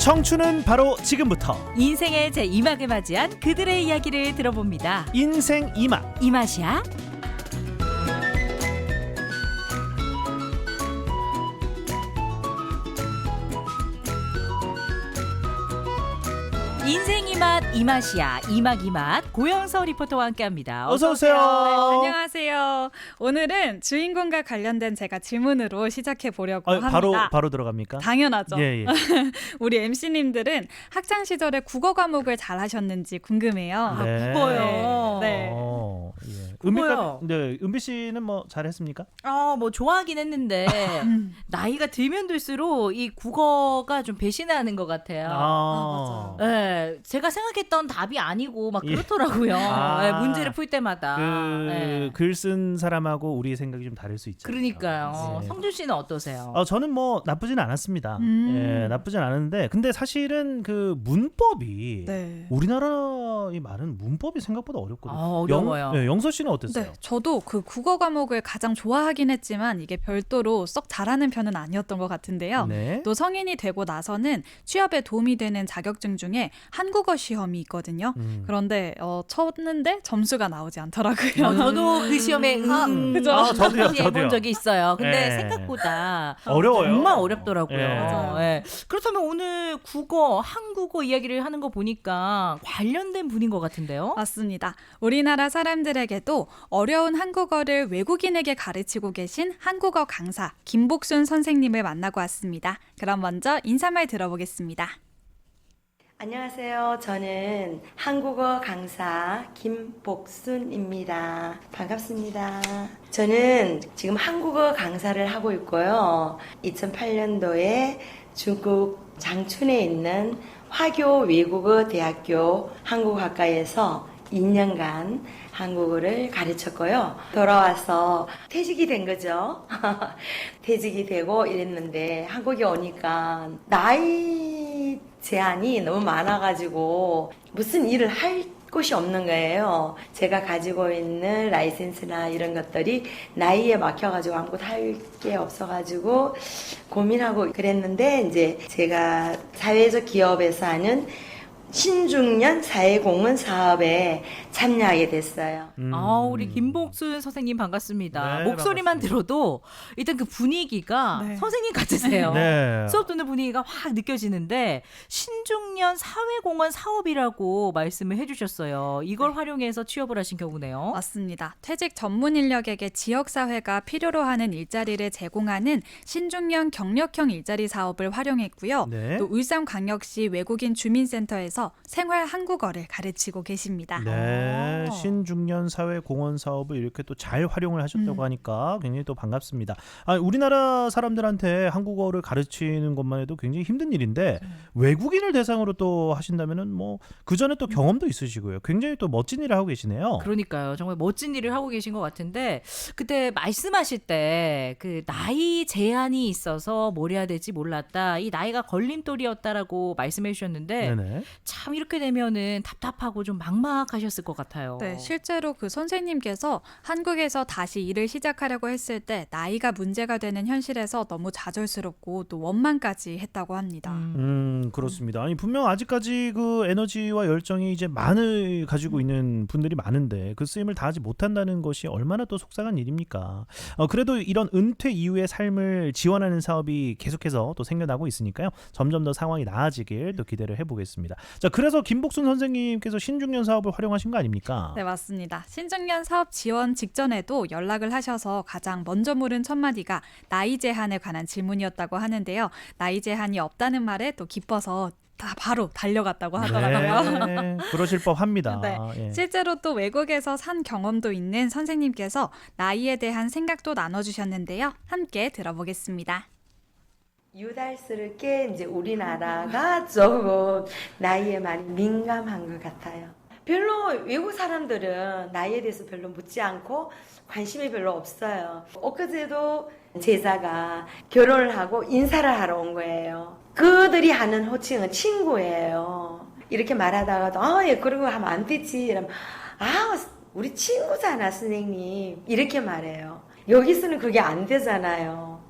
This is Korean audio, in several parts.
청춘은 바로 지금부터. 인생의 제2막을 맞이한 그들의 이야기를 들어봅니다. 인생 이막. 이 맛이야? 인생 이맛 이 맛이야. 이막 이맛 고영서 리포터와 함께합니다. 어서 오세요. 안녕하세요. 오늘은 주인공과 관련된 제가 질문으로 시작해 보려고 합니다. 바로 들어갑니까? 당연하죠. 예. 우리 MC님들은 학창 시절에 국어 과목을 잘 하셨는지 궁금해요. 네. 국어요. 네. 예. 국어요. 은비 씨는 뭐 잘했습니까? 뭐 좋아하긴 했는데 나이가 들면 들수록 이 국어가 좀 배신하는 것 같아요. 맞아. 네, 제가 생각했던 답이 아니고 막 예. 그렇더라고요. 아. 네, 문제를 풀 때마다. 네. 글 쓴 사람하고 우리의 생각이 좀 다를 수 있죠. 그러니까요. 예. 성준 씨는 어떠세요? 저는 뭐 나쁘진 않았습니다. 예, 나쁘진 않았는데 근데 사실은 그 문법이 네. 우리나라 이 말은 문법이 생각보다 어렵거든요. 어려워요. 영서 씨는 어땠어요? 네, 저도 그 국어 과목을 가장 좋아하긴 했지만 이게 별도로 썩 잘하는 편은 아니었던 것 같은데요. 네. 또 성인이 되고 나서는 취업에 도움이 되는 자격증 중에 한국어 시험이 있거든요. 그런데 쳤는데 점수가 나오지 않더라고요. 저도 그 시험에 그죠? 저도요. 해본 적이 있어요. 근데 예. 생각보다 어려워요. 정말 어렵더라고요. 예. 맞아요. 예. 그렇다면 오늘 국어, 한국어 이야기를 하는 거 보니까 관련된 분인 것 같은데요? 맞습니다. 우리나라 사람들에게도 어려운 한국어를 외국인에게 가르치고 계신 한국어 강사 김복순 선생님을 만나고 왔습니다. 그럼 먼저 인사말 들어보겠습니다. 안녕하세요. 저는 한국어 강사 김복순입니다. 반갑습니다. 저는 지금 한국어 강사를 하고 있고요. 2008년도에 중국 장춘에 있는 화교 외국어 대학교 한국어학과에서 2년간 한국어를 가르쳤고요. 돌아와서 퇴직이 된 거죠. 퇴직이 되고 이랬는데 한국에 오니까 나이 제한이 너무 많아가지고 무슨 일을 할 곳이 없는 거예요. 제가 가지고 있는 라이센스나 이런 것들이 나이에 막혀가지고 아무것도 할 게 없어가지고 고민하고 그랬는데 이제 제가 사회적 기업에서 하는 신중년 사회공헌 사업에 참여하게 됐어요. 우리 김복순 선생님 반갑습니다. 네, 목소리만 반갑습니다. 들어도 일단 그 분위기가 네. 선생님 같으세요. 네. 수업 듣는 분위기가 확 느껴지는데 신중년 사회공헌 사업이라고 말씀을 해주셨어요. 이걸 활용해서 취업을 하신 경우네요. 맞습니다. 퇴직 전문 인력에게 지역사회가 필요로 하는 일자리를 제공하는 신중년 경력형 일자리 사업을 활용했고요. 네. 또 울산광역시 외국인 주민센터에서 생활 한국어를 가르치고 계십니다. 네, 신중년 사회 공헌 사업을 이렇게 또 잘 활용을 하셨다고 하니까 굉장히 또 반갑습니다. 우리나라 사람들한테 한국어를 가르치는 것만 해도 굉장히 힘든 일인데 외국인을 대상으로 또 하신다면은 뭐 그 전에 또 경험도 있으시고요. 굉장히 또 멋진 일을 하고 계시네요. 그러니까요. 정말 멋진 일을 하고 계신 것 같은데 그때 말씀하실 때 그 나이 제한이 있어서 뭘 해야 될지 몰랐다. 이 나이가 걸림돌이었다라고 말씀해 주셨는데 네네. 참 이렇게 되면은 답답하고 좀 막막하셨을 것 같아요. 네, 실제로 그 선생님께서 한국에서 다시 일을 시작하려고 했을 때 나이가 문제가 되는 현실에서 너무 좌절스럽고 또 원망까지 했다고 합니다. 그렇습니다. 아니 분명 아직까지 그 에너지와 열정이 이제 많이 가지고 있는 분들이 많은데 그 쓰임을 다하지 못한다는 것이 얼마나 또 속상한 일입니까? 그래도 이런 은퇴 이후의 삶을 지원하는 사업이 계속해서 또 생겨나고 있으니까요. 점점 더 상황이 나아지길 또 기대를 해보겠습니다. 자, 그래서 김복순 선생님께서 신중년 사업을 활용하신 거 아닙니까? 네, 맞습니다. 신중년 사업 지원 직전에도 연락을 하셔서 가장 먼저 물은 첫 마디가 나이 제한에 관한 질문이었다고 하는데요. 나이 제한이 없다는 말에 또 기뻐서 다 바로 달려갔다고 하더라고요. 네, 그러실 법합니다. 네. 예. 실제로 또 외국에서 산 경험도 있는 선생님께서 나이에 대한 생각도 나눠주셨는데요. 함께 들어보겠습니다. 유달스럽게 이제 우리나라가 조금 나이에 많이 민감한 것 같아요. 별로 외국 사람들은 나이에 대해서 별로 묻지 않고 관심이 별로 없어요. 엊그제도 제자가 결혼을 하고 인사를 하러 온 거예요. 그들이 하는 호칭은 친구예요. 이렇게 말하다가도 예, 그런 거 하면 안 되지. 이러면 우리 친구잖아 선생님. 이렇게 말해요. 여기서는 그게 안 되잖아요.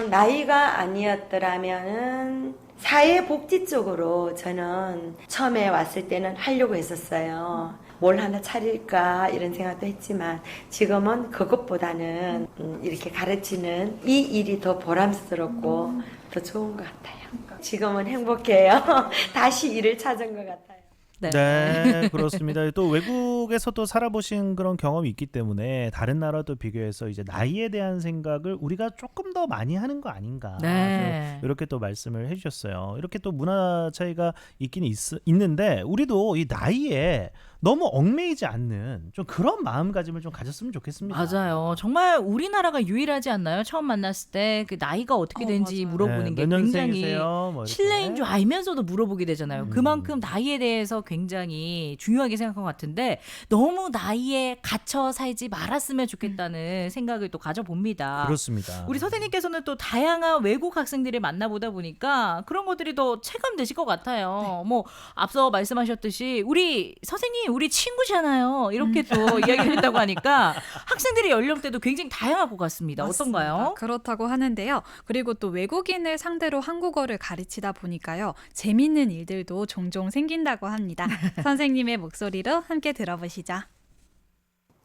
나이가 아니었더라면은 사회복지 쪽으로 저는 처음에 왔을 때는 하려고 했었어요. 뭘 하나 차릴까 이런 생각도 했지만 지금은 그것보다는 이렇게 가르치는 이 일이 더 보람스럽고 더 좋은 것 같아요. 지금은 행복해요. 다시 일을 찾은 것 같아요. 네, 그렇습니다. 또 외국에서 또 살아보신 그런 경험이 있기 때문에 다른 나라도 비교해서 이제 나이에 대한 생각을 우리가 조금 더 많이 하는 거 아닌가. 네. 이렇게 또 말씀을 해주셨어요. 이렇게 또 문화 차이가 있긴 있는데 우리도 이 나이에 너무 얽매이지 않는 좀 그런 마음가짐을 좀 가졌으면 좋겠습니다. 맞아요. 정말 우리나라가 유일하지 않나요? 처음 만났을 때 그 나이가 어떻게 되는지 맞아요. 물어보는 게 몇 굉장히 년생이세요? 뭐 이렇게. 실례인 줄 알면서도 물어보게 되잖아요. 그만큼 나이에 대해서 굉장히 중요하게 생각한 것 같은데 너무 나이에 갇혀 살지 말았으면 좋겠다는 생각을 또 가져봅니다. 그렇습니다. 우리 선생님께서는 또 다양한 외국 학생들을 만나보다 보니까 그런 것들이 더 체감되실 것 같아요. 뭐 앞서 말씀하셨듯이 우리 선생님 우리 친구잖아요. 이렇게 또 이야기를 했다고 하니까 학생들의 연령대도 굉장히 다양할 것 같습니다. 맞습니다. 어떤가요? 그렇다고 하는데요. 그리고 또 외국인을 상대로 한국어를 가르치다 보니까요. 재밌는 일들도 종종 생긴다고 합니다. 선생님의 목소리로 함께 들어보시죠.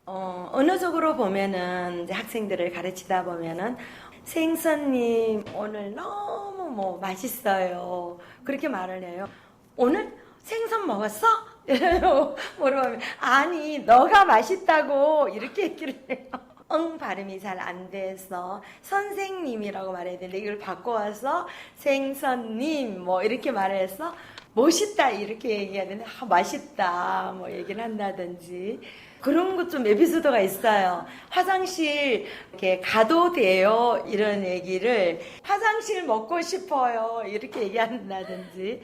언어적으로 보면은 이제 학생들을 가르치다 보면은 생선님 오늘 너무 뭐 맛있어요. 그렇게 말을 해요. 오늘 생선 먹었어? 물어보면 아니 너가 맛있다고 이렇게 얘기를 해요. 응 발음이 잘 안 돼서 선생님이라고 말해야 되는데 이걸 바꿔와서 생선님 뭐 이렇게 말을 해서 멋있다 이렇게 얘기해야 되는데 맛있다 뭐 얘기를 한다든지 그런 것 좀 에피소드가 있어요. 화장실 이렇게 가도 돼요 이런 얘기를 화장실 먹고 싶어요 이렇게 얘기한다든지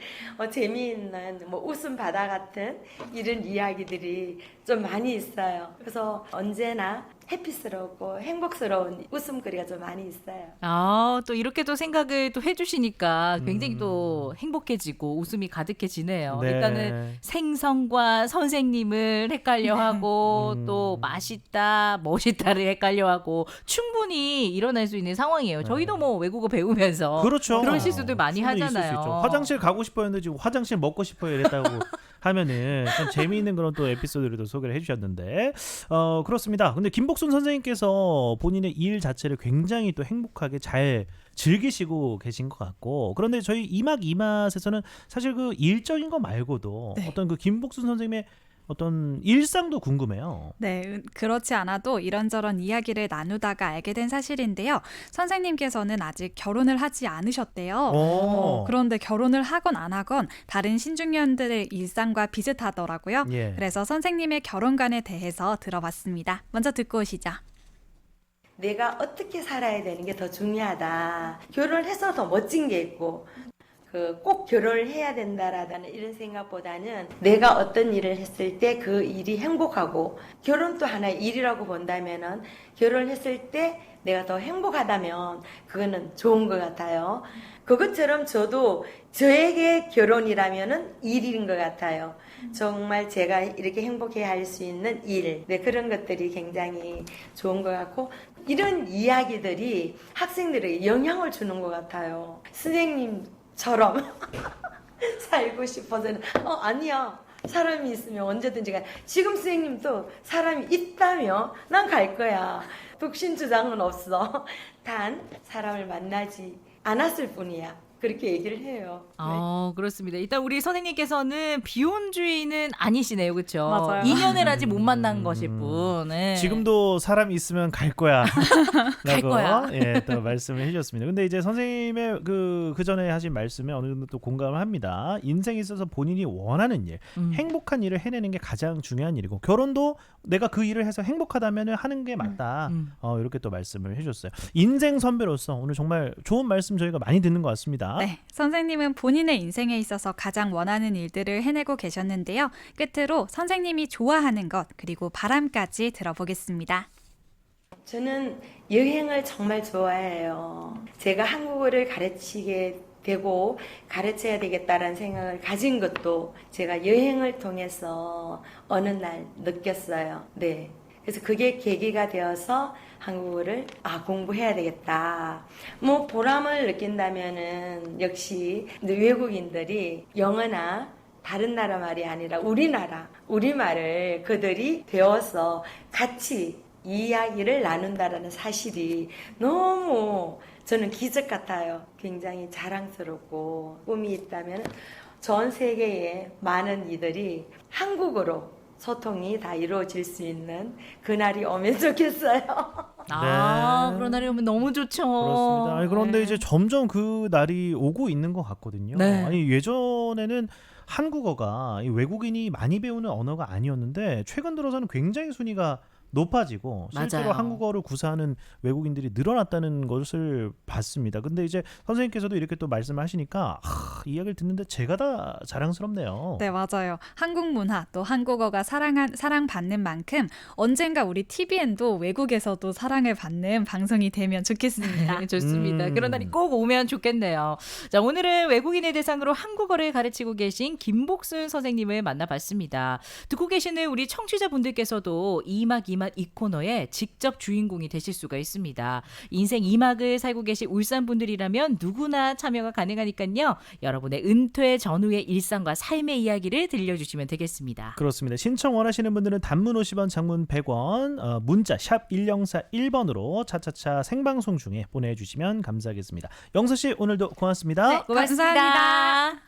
재미있는 뭐 웃음 바다 같은 이런 이야기들이 좀 많이 있어요. 그래서 언제나 해피스럽고 행복스러운 웃음거리가 좀 많이 있어요. 아, 또 이렇게 또 생각을 또 해주시니까 굉장히 또 행복해지고 웃음이 가득해지네요. 네. 일단은 생선과 선생님을 헷갈려하고 또 맛있다, 멋있다를 헷갈려하고 충분히 일어날 수 있는 상황이에요. 저희도 뭐 외국어 배우면서 그렇죠. 그런 실수들 많이 충분히 있을 수 하잖아요. 있죠. 화장실 가고 싶어 했는데 지금 화장실 먹고 싶어요 이랬다고 하면은 좀 재미있는 그런 또 에피소드를 또 소개를 해주셨는데 그렇습니다. 근데 김복순 선생님께서 본인의 일 자체를 굉장히 또 행복하게 잘 즐기시고 계신 것 같고 그런데 저희 이막 이맛에서는 사실 그 일적인 거 말고도 어떤 그 김복순 선생님의 어떤 일상도 궁금해요. 네, 그렇지 않아도 이런저런 이야기를 나누다가 알게 된 사실인데요. 선생님께서는 아직 결혼을 하지 않으셨대요. 그런데 결혼을 하건 안 하건 다른 신중년들의 일상과 비슷하더라고요. 예. 그래서 선생님의 결혼관에 대해서 들어봤습니다. 먼저 듣고 오시죠. 내가 어떻게 살아야 되는 게 더 중요하다. 결혼을 해서 더 멋진 게 있고 꼭 결혼을 해야 된다라는 이런 생각보다는 내가 어떤 일을 했을 때 그 일이 행복하고 결혼도 하나의 일이라고 본다면은 결혼을 했을 때 내가 더 행복하다면 그거는 좋은 것 같아요. 그것처럼 저도 저에게 결혼이라면은 일인 것 같아요. 정말 제가 이렇게 행복해 할 수 있는 일, 네, 그런 것들이 굉장히 좋은 것 같고 이런 이야기들이 학생들에게 영향을 주는 것 같아요. 선생님처럼 살고 싶어서는 아니야. 사람이 있으면 언제든지 가. 지금 선생님도 사람이 있다며 난 갈 거야. 독신 주장은 없어. 단 사람을 만나지 않았을 뿐이야. 그렇게 얘기를 해요. 그렇습니다. 일단 우리 선생님께서는 비혼주의는 아니시네요. 그렇죠? 맞아요. 인연을 아직 못 만난 것일 뿐. 네. 지금도 사람 있으면 갈 거야. 갈 거야. 예, 또 말씀을 해주셨습니다. 근데 이제 선생님의 그 전에 하신 말씀에 어느 정도 또 공감을 합니다. 인생에 있어서 본인이 원하는 일, 행복한 일을 해내는 게 가장 중요한 일이고 결혼도 내가 그 일을 해서 행복하다면 하는 게 맞다. 이렇게 또 말씀을 해주셨어요. 인생 선배로서 오늘 정말 좋은 말씀 저희가 많이 듣는 것 같습니다. 네, 선생님은 본인의 인생에 있어서 가장 원하는 일들을 해내고 계셨는데요. 끝으로 선생님이 좋아하는 것 그리고 바람까지 들어보겠습니다. 저는 여행을 정말 좋아해요. 제가 한국어를 가르치게 되고 가르쳐야 되겠다라는 생각을 가진 것도 제가 여행을 통해서 어느 날 느꼈어요. 네. 그래서 그게 계기가 되어서 한국어를 공부해야 되겠다. 뭐 보람을 느낀다면은 역시 외국인들이 영어나 다른 나라 말이 아니라 우리말을 그들이 배워서 같이 이야기를 나눈다라는 사실이 너무 저는 기적 같아요. 굉장히 자랑스럽고 꿈이 있다면 전 세계의 많은 이들이 한국어로 소통이 다 이루어질 수 있는 그날이 오면 좋겠어요. 아, 네. 그런 날이 오면 너무 좋죠. 그렇습니다. 아니, 그런데 네. 이제 점점 그 날이 오고 있는 것 같거든요. 네. 아니 예전에는 한국어가 이 외국인이 많이 배우는 언어가 아니었는데 최근 들어서는 굉장히 순위가 높아지고 실제로 맞아요. 한국어를 구사하는 외국인들이 늘어났다는 것을 봤습니다. 근데 이제 선생님께서도 이렇게 또 말씀을 하시니까 이 이야기를 듣는데 제가 다 자랑스럽네요. 네, 맞아요. 한국 문화 또 한국어가 사랑받는 만큼 언젠가 우리 TVN도 외국에서도 사랑을 받는 방송이 되면 좋겠습니다. 네, 좋습니다. 그런 날이 꼭 오면 좋겠네요. 자, 오늘은 외국인의 대상으로 한국어를 가르치고 계신 김복순 선생님을 만나봤습니다. 듣고 계시는 우리 청취자분들께서도 2막 2막 이 코너의 직접 주인공이 되실 수가 있습니다. 인생 2막을 살고 계신 울산 분들이라면 누구나 참여가 가능하니까요. 여러분의 은퇴 전후의 일상과 삶의 이야기를 들려주시면 되겠습니다. 그렇습니다. 신청 원하시는 분들은 단문 50원, 장문 100원, 문자 샵 1041번으로 차차차 생방송 중에 보내주시면 감사하겠습니다. 영서 씨 오늘도 고맙습니다. 네, 고맙습니다. 감사합니다.